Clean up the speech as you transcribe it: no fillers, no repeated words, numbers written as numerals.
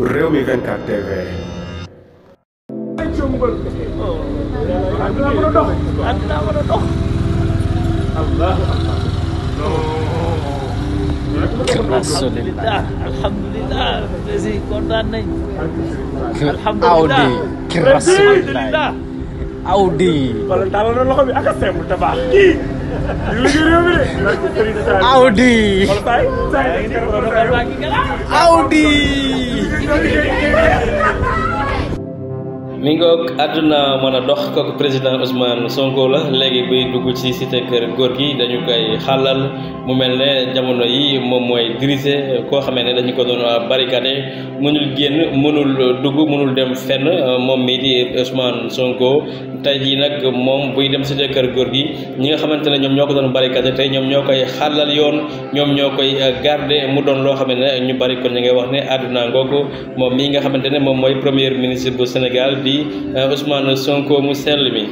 Rewmi 24 TV. Alhamdulillah, alhamdulillah, Desi kontaan nañ. Alhamdulillah, alhamdulillah. Audi. Kalau taruh loxo bi ak a simple te baax kii di liggéey réew mi de. Audi. Audi. mi ngoog àdduna mën a dox kooku président Ousmane Sonko la léegi buy dugg ci cité kër góor gi dañu koy xàllal mu mel ne jamono yi moom mooy diriger koo xamee ne dañu ko doon barricade mënul génn mënul dugg mënul dem fenn moom mii di Ousmane Sonko tey jii nag moom buy dem cité kër góor gi ñi nga xamante ne ñoom ñoo ko doon barricade tey ñoom ñoo koy xàllal yoon ñoom ñoo koy garder mu doon loo xamante ne ñu bari kon ñu ngay wax ne àdduna ngoogu moom mii nga xamante ne moom mooy premier ministre bu Sénégal di Ousmane Sonko mu sell mi